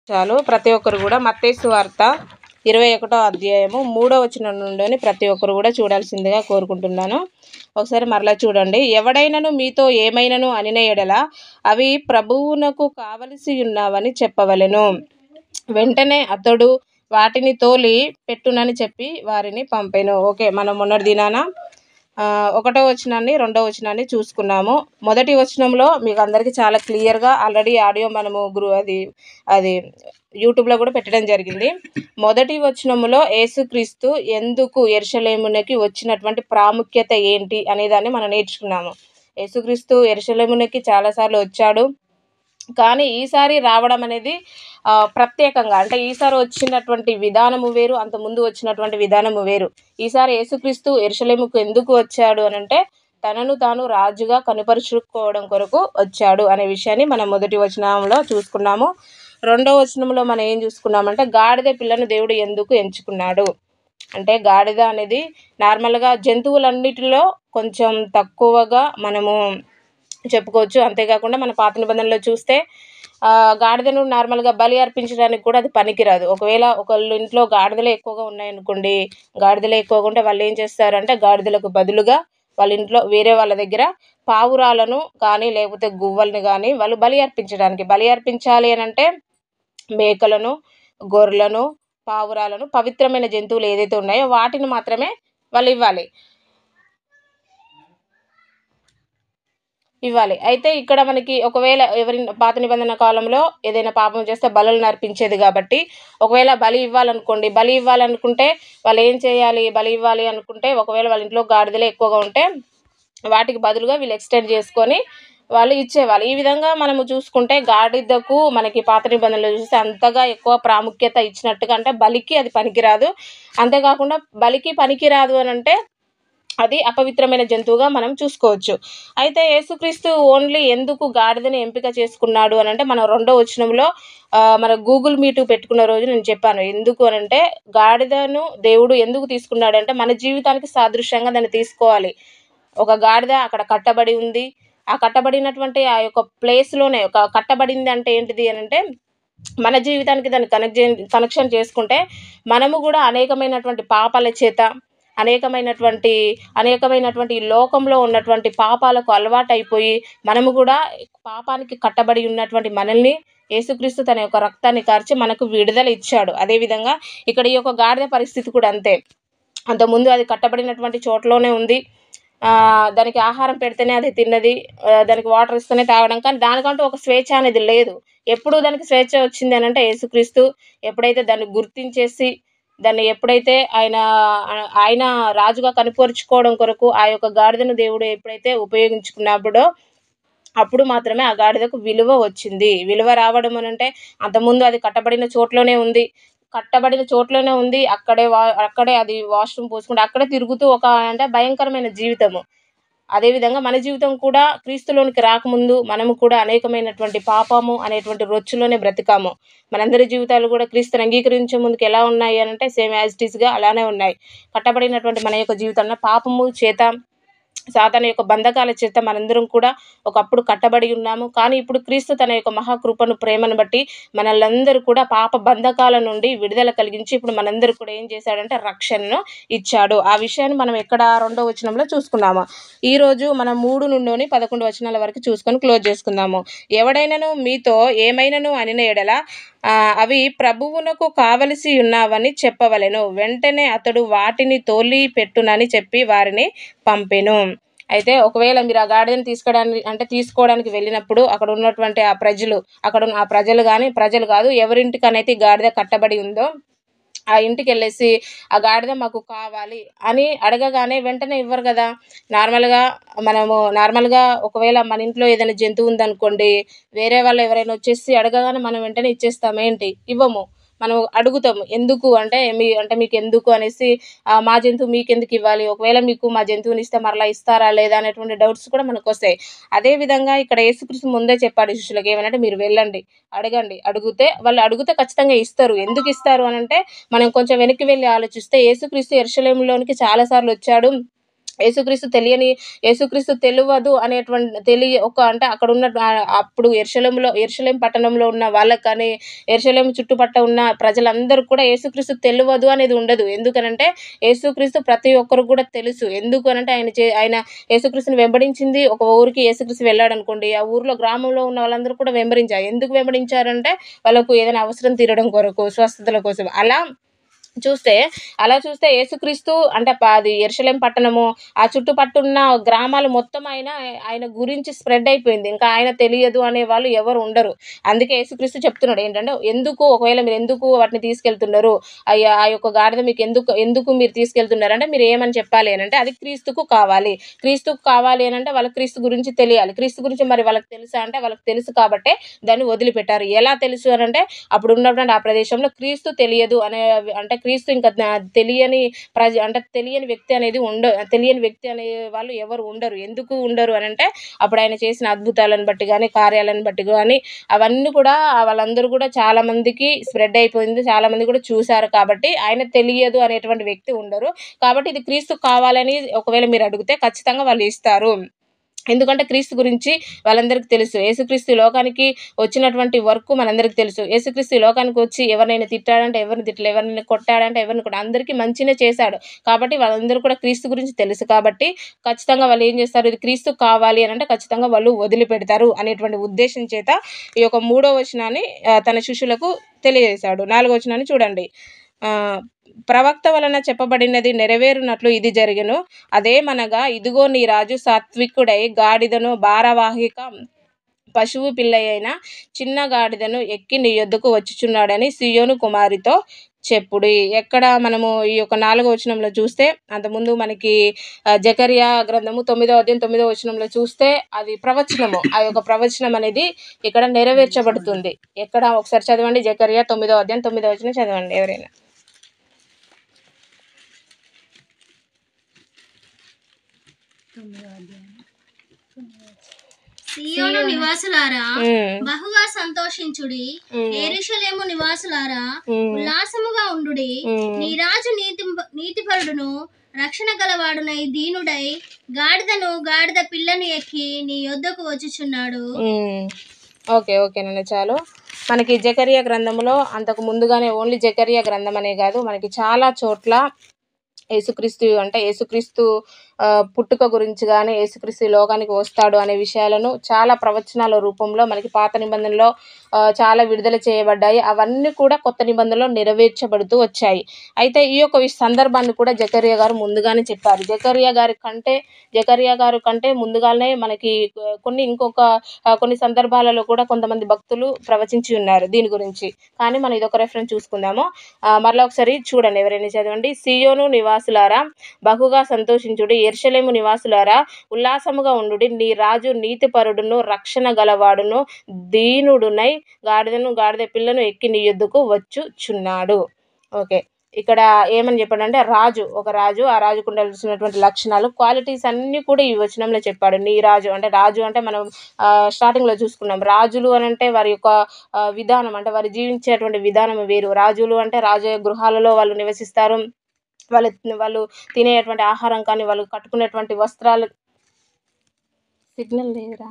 చాలు ప్రతి ఒక్కరు కూడా మత్తయి సువార్త 21వ అధ్యాయము 3వ వచనం నుండి ప్రతి ఒక్కరు కూడా చూడాల్సిందిగా కోరుకుంటున్నాను. ఒకసారి మరలా చూడండి. ఎవడైనను మీతో ఏమైనను అనిన ఎడల అవి ప్రభువునకు కావలసి ఉన్నవని చెప్పవలెను. వెంటనే అతడు వాటిని తోలి పెట్టునని చెప్పి వారిని పంపెను. ఓకే, మనం మొన్నటి దినాన 1వ వచనాన్ని 2వ వచనాన్ని చూసుకున్నాము. మొదటి వచనంలో మీకు అందరికీ చాలా క్లియర్గా ఆల్రెడీ ఆడియో మనము అది యూట్యూబ్లో కూడా పెట్టడం జరిగింది. మొదటి వచనంలో యేసుక్రీస్తు ఎందుకు యెరూషలేమునకి వచ్చినటువంటి ప్రాముఖ్యత ఏంటి అనేదాన్ని మనం నేర్చుకున్నాము. యేసుక్రీస్తు యెరూషలేమునకి చాలాసార్లు వచ్చాడు, కానీ ఈసారి రావడం అనేది ప్రత్యేకంగా, అంటే ఈసారి వచ్చినటువంటి విధానము వేరు, అంత ముందు వచ్చినటువంటి విధానము వేరు. ఈసారి యేసుక్రీస్తు యెరూషలేముకు ఎందుకు వచ్చాడు అని అంటే తనను తాను రాజుగా కనుపరుచుకోవడం కొరకు వచ్చాడు అనే విషయాన్ని మనం మొదటి వచనంలో చూసుకున్నాము. 2వ వచనంలో మనం ఏం చూసుకున్నామంటే గాడిద పిల్లను దేవుడు ఎందుకు ఎంచుకున్నాడు అంటే, గాడిద అనేది నార్మల్గా జంతువులన్నిటిలో కొంచెం తక్కువగా మనము చెప్పుకోవచ్చు. అంతేకాకుండా మన పాత నిబంధనలో చూస్తే గాడిదను నార్మల్గా బలి అర్పించడానికి కూడా అది పనికిరాదు. ఒకవేళ ఒకళ్ళు ఇంట్లో గాడిదలు ఎక్కువగా ఉన్నాయనుకోండి, గాడిదలు ఎక్కువగా ఉంటే వాళ్ళు ఏం చేస్తారంటే గాడిదలకు బదులుగా వాళ్ళ ఇంట్లో వేరే వాళ్ళ దగ్గర పావురాలను కానీ లేకపోతే గువ్వల్ని కానీ వాళ్ళు బలి అర్పించాలి అని అంటే మేకలను, గొర్రెలను, పావురాలను, పవిత్రమైన జంతువులు ఏదైతే ఉన్నాయో వాటిని మాత్రమే వాళ్ళు ఇవ్వాలి. అయితే ఇక్కడ మనకి ఒకవేళ పాత నిబంధన కాలంలో ఏదైనా పాపం చేస్తే బలులను అర్పించేది కాబట్టి, ఒకవేళ బలి ఇవ్వాలనుకుంటే వాళ్ళు ఏం చేయాలి? బలి ఇవ్వాలి అనుకుంటే ఒకవేళ వాళ్ళ ఇంట్లో గాడిదలే ఎక్కువగా ఉంటే వాటికి బదులుగా వీళ్ళు ఎక్స్టెండ్ చేసుకొని వాళ్ళు ఇచ్చేవాళ్ళు. ఈ విధంగా మనము చూసుకుంటే గాడిదకు మనకి పాత నిబంధనలో చూస్తే అంతగా ఎక్కువ ప్రాముఖ్యత ఇచ్చినట్టుగా, అంటే బలికి అది పనికిరాదు. అంతేకాకుండా బలికి పనికిరాదు అని అంటే అది అపవిత్రమైన జంతువుగా మనం చూసుకోవచ్చు. అయితే యేసుక్రీస్తు ఓన్లీ ఎందుకు గాడిదని ఎంపిక చేసుకున్నాడు అని అంటే మనం 2వ వచనంలో మన గూగుల్ మీట్ పెట్టుకున్న రోజు నేను చెప్పాను. ఎందుకు అని అంటే గాడిదను దేవుడు ఎందుకు తీసుకున్నాడంటే మన జీవితానికి సాదృశ్యంగా దాన్ని తీసుకోవాలి. ఒక గాడిద అక్కడ కట్టబడి ఉంది. ఆ కట్టబడినటువంటి ఆ యొక్క ప్లేస్లోనే కట్టబడింది అంటే ఏంటిది అని అంటే మన జీవితానికి దాన్ని కనెక్షన్ చేసుకుంటే మనము కూడా అనేకమైనటువంటి పాపాల చేత అనేకమైనటువంటి లోకంలో ఉన్నటువంటి పాపాలకు అలవాటైపోయి మనము కూడా పాపానికి కట్టబడి ఉన్నటువంటి మనల్ని యేసుక్రీస్తు తన యొక్క రక్తాన్ని కార్చి మనకు విడుదల ఇచ్చాడు. అదేవిధంగా ఇక్కడ ఈ యొక్క గాడిద పరిస్థితి కూడా అంతే. అంతకుముందు అది కట్టబడినటువంటి చోట్లోనే ఉంది. దానికి ఆహారం పెడితేనే అది తిన్నది, దానికి వాటర్ ఇస్తేనే తాగడం, కానీ దానికంటూ ఒక స్వేచ్ఛ అనేది లేదు. ఎప్పుడు దానికి స్వేచ్ఛ వచ్చింది అని అంటే యేసుక్రీస్తు ఎప్పుడైతే దాన్ని గుర్తించేసి దాన్ని ఎప్పుడైతే ఆయన రాజుగా కనుపరుచుకోవడం కొరకు ఆ యొక్క గాడిదను దేవుడు ఎప్పుడైతే ఉపయోగించుకున్నప్పుడో అప్పుడు మాత్రమే ఆ గాడిదకు విలువ వచ్చింది. విలువ రావడం అని అంటే అంతకుముందు అది కట్టబడిన చోట్లోనే ఉంది. అక్కడే అది వాష్రూమ్ పోసుకుంటే అక్కడే తిరుగుతూ అంటే భయంకరమైన జీవితము. అదేవిధంగా మన జీవితం కూడా క్రీస్తులోనికి రాకముందు మనము కూడా అనేకమైనటువంటి పాపము అనేటువంటి రొచ్చులోనే బ్రతికాము. మనందరి జీవితాలు కూడా క్రీస్తుని అంగీకరించే ముందుకు ఎలా ఉన్నాయి అని అంటే సేమ్ యాజ్ ఇట్ ఈస్గా అలానే ఉన్నాయి. కట్టబడినటువంటి మన యొక్క జీవితంలో పాపము చేత, సాతాను యొక్క బంధకాల చేత మనందరం కూడా ఒకప్పుడు కట్టబడి ఉన్నాము. కానీ ఇప్పుడు క్రీస్తు తన యొక్క మహాకృపను, ప్రేమను బట్టి మనల్లందరూ కూడా పాప బంధకాల నుండి విడుదల కలిగించి ఇప్పుడు మనందరూ కూడా ఏం చేశాడంటే రక్షణను ఇచ్చాడు. ఆ విషయాన్ని మనం ఎక్కడ 2వ వచనంలో చూసుకున్నాము. ఈరోజు మనం 3 నుండి 11 వచనాల వరకు చూసుకొని క్లోజ్ చేసుకుందాము. ఎవడైనను మీతో ఏమైనను అనిన ఎడల అవి ప్రభువునకు కావలసి ఉన్నవని చెప్పవలెను. వెంటనే అతడు వాటిని తోలి పెట్టునని చెప్పి వారిని పంపెను. అయితే ఒకవేళ మీరు ఆ గాడిదను తీసుకోవడానికి వెళ్ళినప్పుడు అక్కడ ఉన్నటువంటి ఆ ప్రజలు కాదు, ఎవరింటికనైతే గాడిద కట్టబడి ఉందో ఆ ఇంటికి వెళ్ళేసి ఆ గాడిద మాకు కావాలి అని అడగగానే వెంటనే ఇవ్వరు కదా. నార్మల్గా ఒకవేళ మన ఇంట్లో ఏదైనా జంతువు ఉందనుకోండి, వేరే వాళ్ళు ఎవరైనా వచ్చేసి అడగగానే మనం వెంటనే ఇచ్చేస్తాం. ఏంటి? ఇవ్వము. మనం అడుగుతాము. ఎందుకు అంటే మీకు ఎందుకు అనేసి, మా జంతువు మీకెందుకు ఇవ్వాలి, ఒకవేళ మీకు మా జంతువుని ఇస్తే మరలా ఇస్తారా లేదా అనేటువంటి డౌట్స్ కూడా మనకు వస్తాయి. అదేవిధంగా ఇక్కడ యేసుక్రీస్తు ముందే చెప్పాడు శిష్యులకు ఏమనంటే మీరు వెళ్ళండి, అడగండి, వాళ్ళు అడిగితే ఖచ్చితంగా ఇస్తారు. ఎందుకు ఇస్తారు అని అంటే మనం కొంచెం వెనక్కి వెళ్ళి ఆలోచిస్తే యేసుక్రీస్తు యెరూషలేములోనికి చాలాసార్లు వచ్చాడు. యేసుక్రీస్తు యేసుక్రీస్తు తెలవదు అనేటువంటి అంటే అక్కడున్న అప్పుడు యెరూషలేం పట్టణంలో ఉన్న వాళ్ళకి కానీ, యెరూషలేం చుట్టుపట్ల ఉన్న ప్రజలందరూ కూడా యేసుక్రీస్తు తెలవదు అనేది ఉండదు. ఎందుకనంటే యేసుక్రీస్తు ప్రతి ఒక్కరికి కూడా తెలుసు. ఎందుకనంటే ఆయన యేసుక్రీస్తుని వెంబడించింది ఒక ఊరికి యేసుక్రీస్తు వెళ్ళాడనుకోండి, ఆ ఊర్లో గ్రామంలో ఉన్న వాళ్ళందరూ కూడా వెంబడించారు. ఎందుకు వెంబడించారంటే వాళ్ళకు ఏదైనా అవసరం తీరడం కొరకు, స్వస్థతల కోసం. అలా చూస్తే యేసుక్రీస్తు అంటే అది యెరూషలేం పట్టణము, ఆ చుట్టుపట్టున్న గ్రామాలు మొత్తం ఆయన గురించి స్ప్రెడ్ అయిపోయింది. ఇంకా ఆయన తెలియదు అనే వాళ్ళు ఎవరు ఉండరు. అందుకే యేసుక్రీస్తు చెప్తున్నాడు ఏంటంటే, ఒకవేళ మీరు ఎందుకు వాటిని తీసుకెళ్తున్నారు? ఆ యొక్క గాడిద మీకు ఎందుకు మీరు తీసుకెళ్తున్నారంటే మీరు ఏమని చెప్పాలి అనంటే, అది క్రీస్తుకు కావాలి. క్రీస్తుకు కావాలి అనంటే వాళ్ళకి క్రీస్తు గురించి తెలియాలి. క్రీస్తు గురించి మరి వాళ్ళకి తెలుసా అంటే వాళ్ళకి తెలుసు కాబట్టే దాన్ని వదిలిపెట్టారు. ఎలా తెలుసు అనంటే అప్పుడు ఉన్నటువంటి ఆ ప్రదేశంలో క్రీస్తు తెలియదు అంటే క్రీస్తు ఇంకా తెలియని వ్యక్తి అనేది తెలియని వ్యక్తి అనే వాళ్ళు ఎవరు ఉండరు. ఎందుకు ఉండరు అనంటే అప్పుడు ఆయన చేసిన అద్భుతాలను బట్టి గానీ, కార్యాలను బట్టి గానీ అవన్నీ కూడా వాళ్ళందరూ కూడా చాలా మందికి స్ప్రెడ్ అయిపోయింది. చాలా మంది కూడా చూసారు కాబట్టి ఆయన తెలియదు అనేటువంటి వ్యక్తి ఉండరు. కాబట్టి ఇది క్రీస్తు కావాలని ఒకవేళ మీరు అడిగితే ఖచ్చితంగా వాళ్ళు ఇస్తారు. ఎందుకంటే క్రీస్తు గురించి వాళ్ళందరికీ తెలుసు. యేసుక్రీస్తు ఈ లోకానికి వచ్చినటువంటి వర్క్ మనందరికీ తెలుసు. యేసుక్రీస్తు ఈ లోకానికి వచ్చి ఎవరినైనా తిట్టాడంటే ఎవరిని తిట్టలే, ఎవరినైనా కొట్టాడంటే ఎవరిని కూడా అందరికీ మంచినే చేశాడు. కాబట్టి వాళ్ళందరూ కూడా క్రీస్తు గురించి తెలుసు కాబట్టి ఖచ్చితంగా వాళ్ళు ఏం చేస్తారు, ఇది క్రీస్తు కావాలి అనంటే ఖచ్చితంగా వాళ్ళు వదిలిపెడతారు అనేటువంటి ఉద్దేశం చేత ఈ యొక్క 3వ వచనాన్ని తన శిష్యులకు తెలియజేశాడు. 4వ వచనాన్ని చూడండి. ప్రవక్త వలన చెప్పబడినది నెరవేరునట్లు ఇది జరిగెను. అదేమనగా, ఇదిగో నీ రాజు సాత్వికుడై గాడిదను భారవాహిక పశువు పిల్లయైన చిన్న గాడిదను ఎక్కి నీ యొద్దకు వచ్చుచున్నాడని సీయోను కుమారితో చెప్పుడి. ఎక్కడ మనము ఈ యొక్క 4వ వచనంలో చూస్తే, అంతకుముందు మనకి జకర్యా గ్రంథము 9వ అధ్యాయం 9వ వచనంలో చూస్తే అది ప్రవచనము. ఆ యొక్క ప్రవచనం అనేది ఇక్కడ నెరవేర్చబడుతుంది. ఎక్కడ ఒకసారి చదవండి. జకర్యా 9వ అధ్యాయం 9వ వచనం చదవండి ఎవరైనా. సీయోను నివాసులారా బహుగా సంతోషించుడి, యెరూషలేము నివాసులారా ఉల్లాసముగా ఉండుడి. నీ రాజు నీతిపరుడును రక్షణ గలవాడునై దీనుడై గాడిద పిల్లను ఎక్కి నీ యొద్దకు వచ్చుచున్నాడు. ఓకేనండి, చాలు. మనకి జకర్యా గ్రంథంలో అంతకు ముందుగానే ఓన్లీ జకర్యా గ్రంథం అనే కాదు, మనకి చాలా చోట్ల యేసుక్రీస్తు పుట్టుక గురించి కానీ, యేసుక్రీస్తు లోకానికి వస్తాడు అనే విషయాలను చాలా ప్రవచనాల రూపంలో మనకి పాత నిబంధనలో చాలా విడుదల చేయబడ్డాయి. అవన్నీ కూడా కొత్త నిబంధనలో నెరవేర్చబడుతూ వచ్చాయి. అయితే ఈ యొక్క సందర్భాన్ని కూడా జకర్యా గారు ముందుగానే చెప్పారు. జకర్యా గారు కంటే ముందుగానే మనకి కొన్ని సందర్భాలలో కూడా కొంతమంది భక్తులు ప్రవచించి ఉన్నారు దీని గురించి. కానీ మనం ఇదొక రెఫరెన్స్ చూసుకుందాము. మరలా ఒకసారి చూడండి, ఎవరైనా చదవండి. సీయోను నివాసులారా బహుగా సంతోషించుడి, యెరూషలేము నివాసులారా ఉల్లాసముగా ఉండుడి. నీ రాజు నీతిపరుడును రక్షణ గలవాడును దీనుడునై గాడిద పిల్లను ఎక్కి నీ యొద్దకు వచ్చుచున్నాడు. ఓకే, ఇక్కడ ఏమని చెప్పాడంటే ఒక రాజు ఆ రాజుకు ఉండాల్సినటువంటి లక్షణాలు, క్వాలిటీస్ అన్నీ కూడా ఈ వచనంలో చెప్పాడు. నీ రాజు అంటే మనం స్టార్టింగ్లో చూసుకున్నాం. రాజులు అనంటే వారి యొక్క విధానం, అంటే వారు జీవించేటువంటి విధానం వేరు. రాజులు అంటే రాజ గృహాలలో వాళ్ళు నివసిస్తారు. వాళ్ళు తినేటువంటి ఆహారం కానీ, వాళ్ళు కట్టుకునేటువంటి వస్త్రాలు. సిగ్నల్ లేదురా.